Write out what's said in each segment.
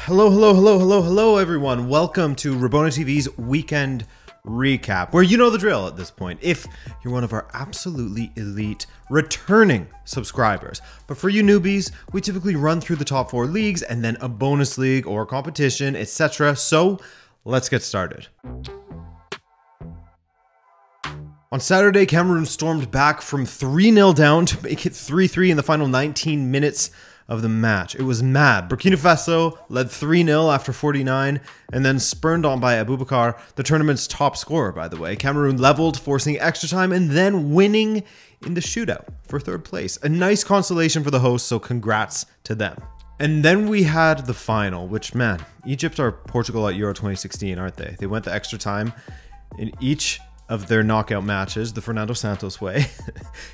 Hello, everyone. Welcome to Rabona TV's weekend recap, where you know the drill at this point, if you're one of our absolutely elite returning subscribers. But for you newbies, we typically run through the top 4 leagues and then a bonus league or competition, etc. So let's get started. On Saturday, Cameroon stormed back from 3-0 down to make it 3-3 in the final 19 minutes of the match. It was mad. Burkina Faso led 3-0 after 49 and then spurned on by Abubakar, the tournament's top scorer, by the way. Cameroon leveled, forcing extra time and then winning in the shootout for 3rd place. A nice consolation for the hosts, so congrats to them. And then we had the final, which, man, Egypt are Portugal at Euro 2016, aren't they? They went the extra time in each of their knockout matches, the Fernando Santos way.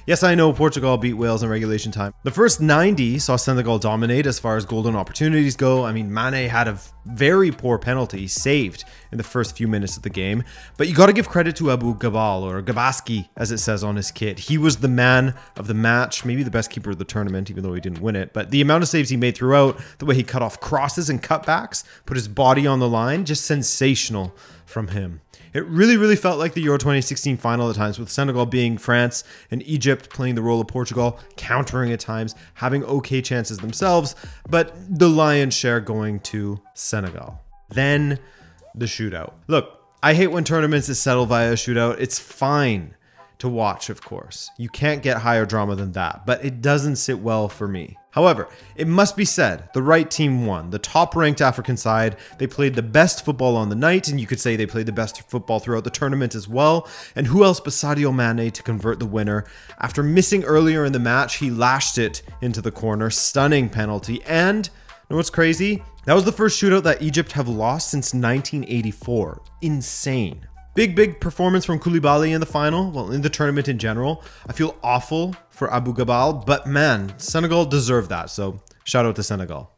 Yes, I know Portugal beat Wales in regulation time. The first 90 saw Senegal dominate as far as golden opportunities go. I mean, Mané had a very poor penalty saved in the first few minutes of the game, but you got to give credit to Abu Gabal, or Gabaski as it says on his kit. He was the man of the match, maybe the best keeper of the tournament, even though he didn't win it. But the amount of saves he made throughout, the way he cut off crosses and cutbacks, put his body on the line, just sensational from him. It really felt like the Euro 2016 final at times, with Senegal being France and Egypt playing the role of Portugal, countering at times, having okay chances themselves, but the lion's share going to Senegal. Then the shootout. Look, I hate when tournaments is settled via a shootout. It's fine to watch, of course. You can't get higher drama than that, but it doesn't sit well for me. However, it must be said, the right team won. The top-ranked African side, they played the best football on the night, and you could say they played the best football throughout the tournament as well. And who else but Sadio Mané to convert the winner? After missing earlier in the match, he lashed it into the corner, stunning penalty. And, you know what's crazy? That was the first shootout that Egypt have lost since 1984. Insane. Big performance from Koulibaly in the final, well, in the tournament in general. I feel awful for Abu Gabal, but man, Senegal deserved that, so shout out to Senegal.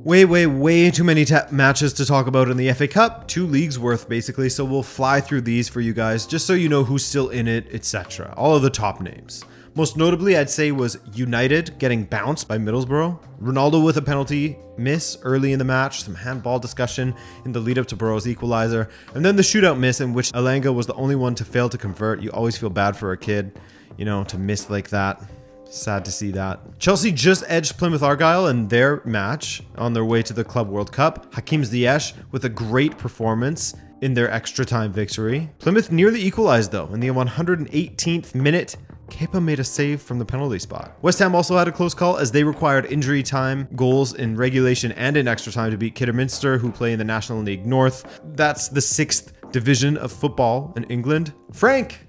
Way too many matches to talk about in the FA Cup, 2 leagues worth basically, so we'll fly through these for you guys, just so you know who's still in it, etc. All of the top names. Most notably, I'd say, was United getting bounced by Middlesbrough. Ronaldo with a penalty miss early in the match, some handball discussion in the lead up to Burrow's equalizer, and then the shootout miss in which Elanga was the only one to fail to convert. You always feel bad for a kid, you know, to miss like that. Sad to see that. Chelsea just edged Plymouth Argyle in their match on their way to the Club World Cup. Hakim Ziyech with a great performance in their extra time victory. Plymouth nearly equalized though in the 118th minute. Kepa made a save from the penalty spot. West Ham also had a close call as they required injury time goals in regulation and in extra time to beat Kidderminster, who play in the National League North. That's the 6th division of football in England. Frank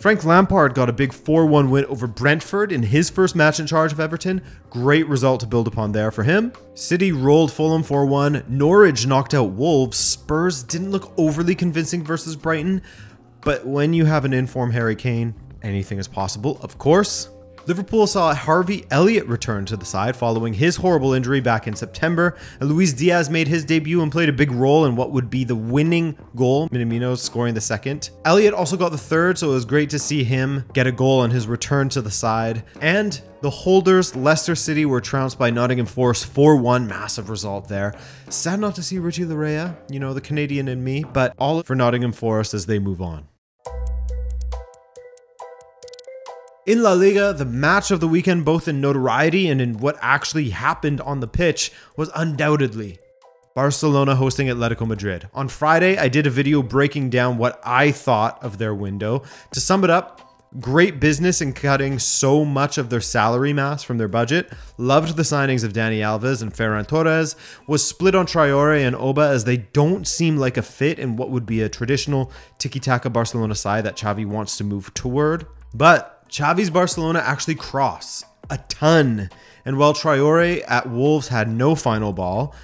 Lampard got a big 4-1 win over Brentford in his first match in charge of Everton. Great result to build upon there for him. City rolled Fulham 4-1. Norwich knocked out Wolves. Spurs didn't look overly convincing versus Brighton, but when you have an in-form Harry Kane, anything is possible, of course. Liverpool saw Harvey Elliott return to the side following his horrible injury back in September, and Luis Diaz made his debut and played a big role in what would be the winning goal, Minamino scoring the 2nd. Elliott also got the 3rd, so it was great to see him get a goal on his return to the side. And the holders, Leicester City, were trounced by Nottingham Forest 4-1, massive result there. Sad not to see Richie Larea, you know, the Canadian in me, but all for Nottingham Forest as they move on. In La Liga, the match of the weekend, both in notoriety and in what actually happened on the pitch, was undoubtedly Barcelona hosting Atletico Madrid. On Friday, I did a video breaking down what I thought of their window. To sum it up, great business in cutting so much of their salary mass from their budget. Loved the signings of Dani Alves and Ferran Torres. Was split on Traore and Oba as they don't seem like a fit in what would be a traditional tiki-taka Barcelona side that Xavi wants to move toward. But Xavi's Barcelona actually cross a ton. And while Traore at Wolves had no final ball,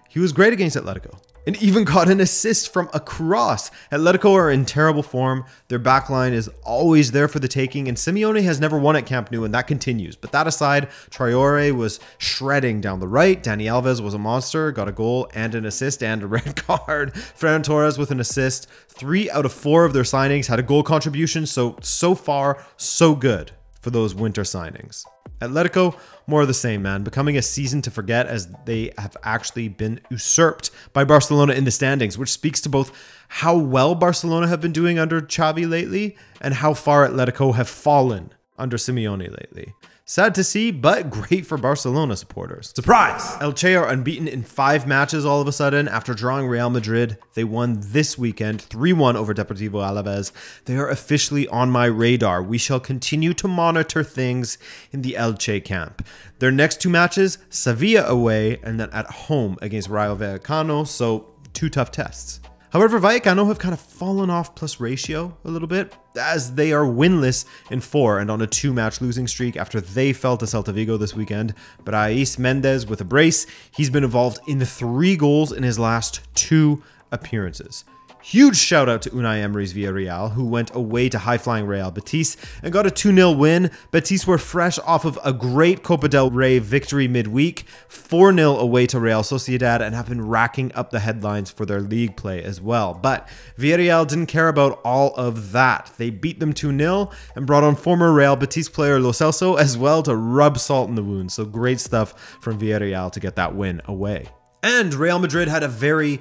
he was great against Atletico and even got an assist from a cross. Atletico are in terrible form. Their backline is always there for the taking, and Simeone has never won at Camp Nou, and that continues. But that aside, Traore was shredding down the right. Dani Alves was a monster, got a goal and an assist and a red card. Ferran Torres with an assist. 3 out of 4 of their signings had a goal contribution, so far, so good for those winter signings. Atletico, more of the same, man. Becoming a season to forget as they have actually been usurped by Barcelona in the standings, which speaks to both how well Barcelona have been doing under Xavi lately and how far Atletico have fallen under Simeone lately. Sad to see, but great for Barcelona supporters. Surprise! Elche are unbeaten in 5 matches all of a sudden. After drawing Real Madrid, they won this weekend 3-1 over Deportivo Alaves. They are officially on my radar. We shall continue to monitor things in the Elche camp. Their next 2 matches, Sevilla away and then at home against Rayo Vallecano, so 2 tough tests. However, Vallecano have kind of fallen off plus ratio a little bit as they are winless in 4 and on a 2-match losing streak after they fell to Celta Vigo this weekend. Brais Mendes with a brace. He's been involved in 3 goals in his last 2 appearances. Huge shout out to Unai Emery's Villarreal, who went away to high-flying Real Betis and got a 2-0 win. Betis were fresh off of a great Copa del Rey victory midweek, 4-0 away to Real Sociedad, and have been racking up the headlines for their league play as well. But Villarreal didn't care about all of that. They beat them 2-0 and brought on former Real Betis player Lo Celso as well to rub salt in the wound. So great stuff from Villarreal to get that win away. And Real Madrid had a very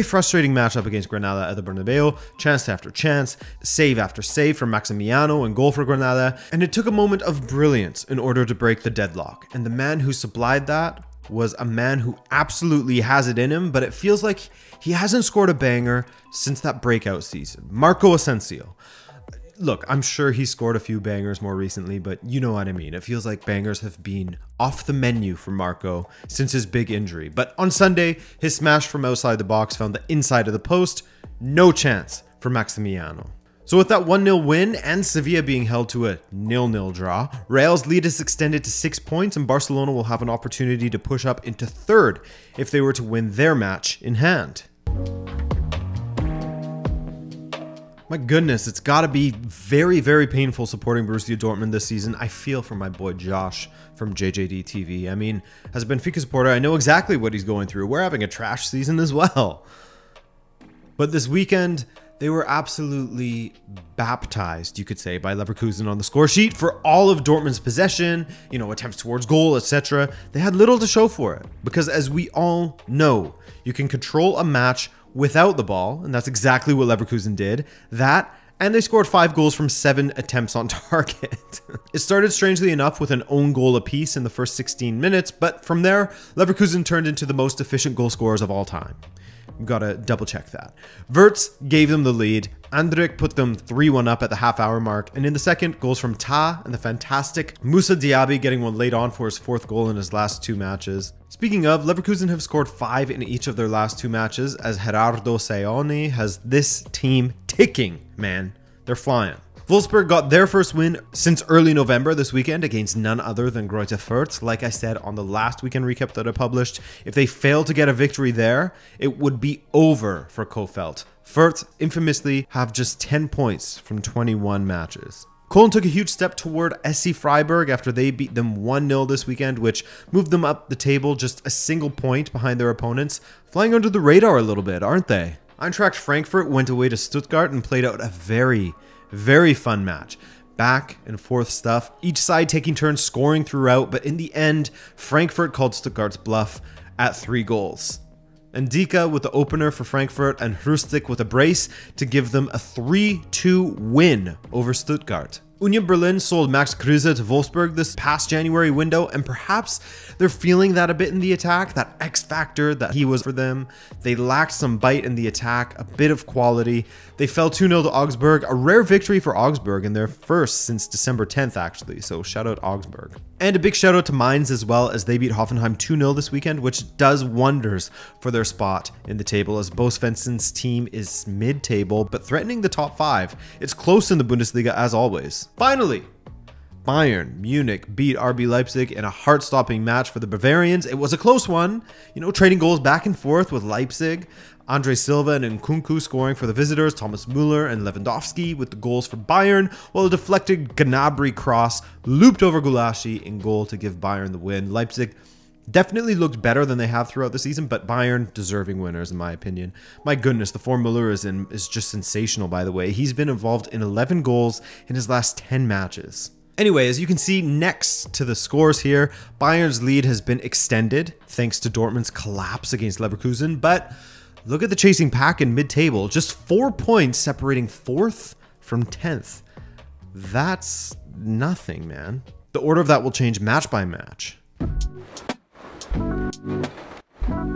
frustrating matchup against Granada at the Bernabeu, chance after chance, save after save from Maximiano and goal for Granada, and it took a moment of brilliance in order to break the deadlock. And the man who supplied that was a man who absolutely has it in him, but it feels like he hasn't scored a banger since that breakout season. Marco Asensio. Look, I'm sure he scored a few bangers more recently, but you know what I mean. It feels like bangers have been off the menu for Marco since his big injury. But on Sunday, his smash from outside the box found the inside of the post. No chance for Maximiano. So with that 1-0 win and Sevilla being held to a 0-0 draw, Real's lead is extended to 6 points and Barcelona will have an opportunity to push up into 3rd if they were to win their match in hand. My goodness, it's got to be very, very painful supporting Borussia Dortmund this season. I feel for my boy Josh from JJD TV. I mean, as a Benfica supporter, I know exactly what he's going through. We're having a trash season as well. But this weekend, they were absolutely baptized, you could say, by Leverkusen on the score sheet for all of Dortmund's possession, attempts towards goal, etc. They had little to show for it because, as we all know, you can control a match without the ball, and that's exactly what Leverkusen did. That, and they scored 5 goals from 7 attempts on target. It started strangely enough with an own goal apiece in the first 16 minutes, but from there, Leverkusen turned into the most efficient goal scorers of all time. We've got to double check that. Wirtz gave them the lead. Andrich put them 3-1 up at the half-hour mark, and in the second, goals from Ta and the fantastic Moussa Diaby getting one late on for his 4th goal in his last 2 matches. Speaking of, Leverkusen have scored 5 in each of their last 2 matches as Gerardo Seoane has this team ticking, man. They're flying. Wolfsburg got their first win since early November this weekend against none other than Greuther Fürth. Like I said on the last weekend recap that I published, if they fail to get a victory there, it would be over for Kofeld. Fürth infamously have just 10 points from 21 matches. Köln took a huge step toward SC Freiburg after they beat them 1-0 this weekend, which moved them up the table just a single point behind their opponents. Flying under the radar a little bit, aren't they? Eintracht Frankfurt went away to Stuttgart and played out a very fun match. Back and forth stuff, each side taking turns scoring throughout, but in the end, Frankfurt called Stuttgart's bluff at 3 goals. Ndika with the opener for Frankfurt and Hrustik with a brace to give them a 3-2 win over Stuttgart. Union Berlin sold Max Kruse to Wolfsburg this past January window, and perhaps they're feeling that a bit in the attack, that X factor that he was for them. They lacked some bite in the attack, a bit of quality. They fell 2-0 to Augsburg, a rare victory for Augsburg and their first since December 10th actually, so shout out Augsburg. And a big shout out to Mainz as well as they beat Hoffenheim 2-0 this weekend, which does wonders for their spot in the table as Bo Svensson's team is mid-table but threatening the top 5. It's close in the Bundesliga as always. Finally, Bayern Munich beat RB Leipzig in a heart-stopping match for the Bavarians. It was a close one, trading goals back and forth with Leipzig. Andre Silva and Nkunku scoring for the visitors, Thomas Müller and Lewandowski with the goals for Bayern, while a deflected Gnabry cross looped over Gulaschi in goal to give Bayern the win. Leipzig definitely looked better than they have throughout the season, but Bayern deserving winners in my opinion. My goodness, the form Müller is just sensational, by the way. He's been involved in 11 goals in his last 10 matches. Anyway, as you can see next to the scores here, Bayern's lead has been extended thanks to Dortmund's collapse against Leverkusen, but look at the chasing pack in mid-table, just 4 points separating 4th from 10th. That's nothing, man. The order of that will change match by match.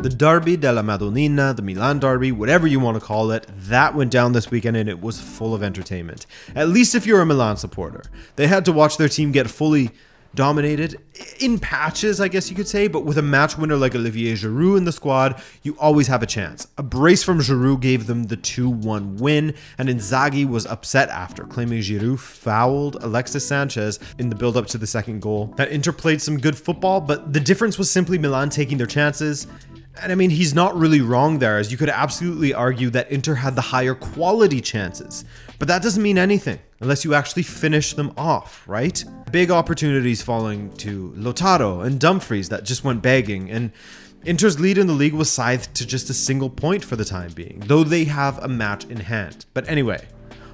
The Derby della Madonnina, the Milan Derby, whatever you want to call it, that went down this weekend and it was full of entertainment. At least if you're a Milan supporter. They had to watch their team get fully dominated in patches, I guess you could say, but with a match winner like Olivier Giroud in the squad, you always have a chance. A brace from Giroud gave them the 2-1 win, and Inzaghi was upset after, claiming Giroud fouled Alexis Sanchez in the build-up to the second goal. That Inter played some good football, but the difference was simply Milan taking their chances. And I mean, he's not really wrong there, as you could absolutely argue that Inter had the higher quality chances. But that doesn't mean anything unless you actually finish them off, right? Big opportunities falling to Lautaro and Dumfries that just went begging, and Inter's lead in the league was scythed to just a single point for the time being, though they have a match in hand. But anyway,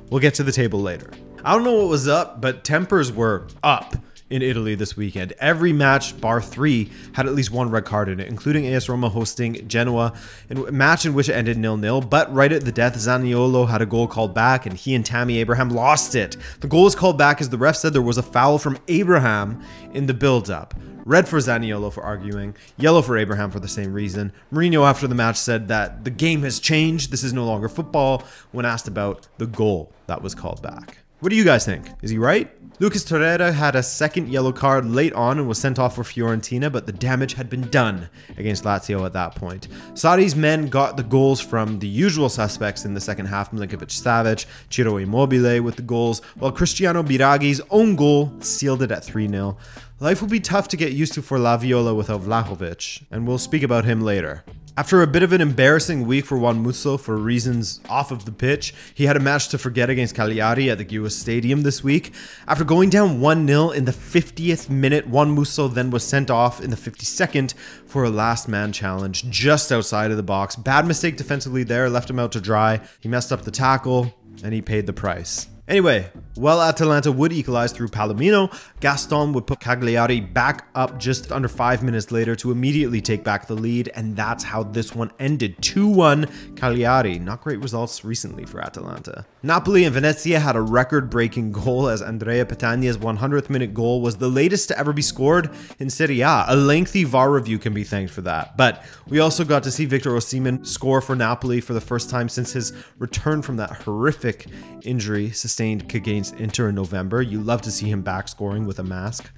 we'll get to the table later. I don't know what was up, but tempers were up in Italy this weekend. Every match, bar 3, had at least one red card in it, including AS Roma hosting Genoa, in a match in which it ended 0-0. But right at the death, Zaniolo had a goal called back, and he and Tammy Abraham lost it. The goal was called back as the ref said there was a foul from Abraham in the build-up. Red for Zaniolo for arguing, yellow for Abraham for the same reason. Mourinho after the match said that the game has changed, this is no longer football, when asked about the goal that was called back. What do you guys think? Is he right? Lucas Torreira had a second yellow card late on and was sent off for Fiorentina, but the damage had been done against Lazio at that point. Sarri's men got the goals from the usual suspects in the second half, Milinkovic-Savic, Ciro Immobile with the goals, while Cristiano Biraghi's own goal sealed it at 3-0. Life will be tough to get used to for La Viola without Vlahovic, and we'll speak about him later. After a bit of an embarrassing week for Juan Musso for reasons off of the pitch, he had a match to forget against Cagliari at the Giroud Stadium this week. After going down 1-0 in the 50th minute, Juan Musso then was sent off in the 52nd for a last man challenge just outside of the box. Bad mistake defensively there, left him out to dry. He messed up the tackle and he paid the price. Anyway, while Atalanta would equalize through Palomino, Gaston would put Cagliari back up just under 5 minutes later to immediately take back the lead, and that's how this one ended. 2-1 Cagliari. Not great results recently for Atalanta. Napoli and Venezia had a record-breaking goal, as Andrea Petagna's 100th minute goal was the latest to ever be scored in Serie A. A lengthy VAR review can be thanked for that. But we also got to see Victor Osimhen score for Napoli for the first time since his return from that horrific injury sustained against Inter in November. You love to see him back scoring with a mask.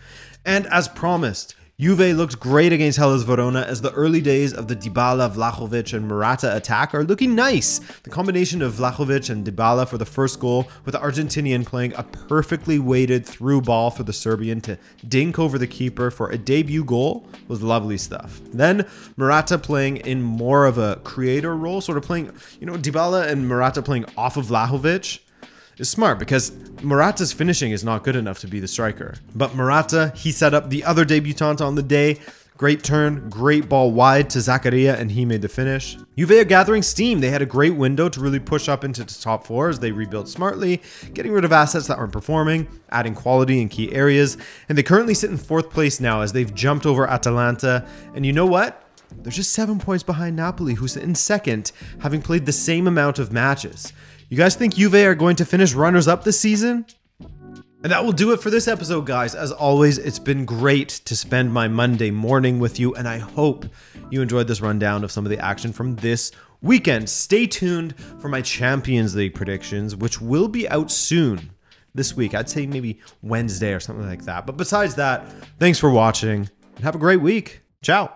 And as promised, Juve looked great against Hellas Verona as the early days of the Dybala, Vlahovic, and Morata attack are looking nice. The combination of Vlahovic and Dybala for the first goal, with the Argentinian playing a perfectly weighted through ball for the Serbian to dink over the keeper for a debut goal, was lovely stuff. Then Morata playing in more of a creator role, sort of playing, Dybala and Morata playing off of Vlahovic, is smart because Morata's finishing is not good enough to be the striker. But Morata, he set up the other debutant on the day. Great turn, great ball wide to Zakaria, and he made the finish. Juve are gathering steam. They had a great window to really push up into the top 4 as they rebuilt smartly, getting rid of assets that aren't performing, adding quality in key areas, and they currently sit in 4th place now as they've jumped over Atalanta. And you know what? They're just 7 points behind Napoli, who sit in 2nd, having played the same amount of matches. You guys think Juve are going to finish runners-up this season? And that will do it for this episode, guys. As always, it's been great to spend my Monday morning with you, and I hope you enjoyed this rundown of some of the action from this weekend. Stay tuned for my Champions League predictions, which will be out soon this week. I'd say maybe Wednesday or something like that. But besides that, thanks for watching, and have a great week. Ciao.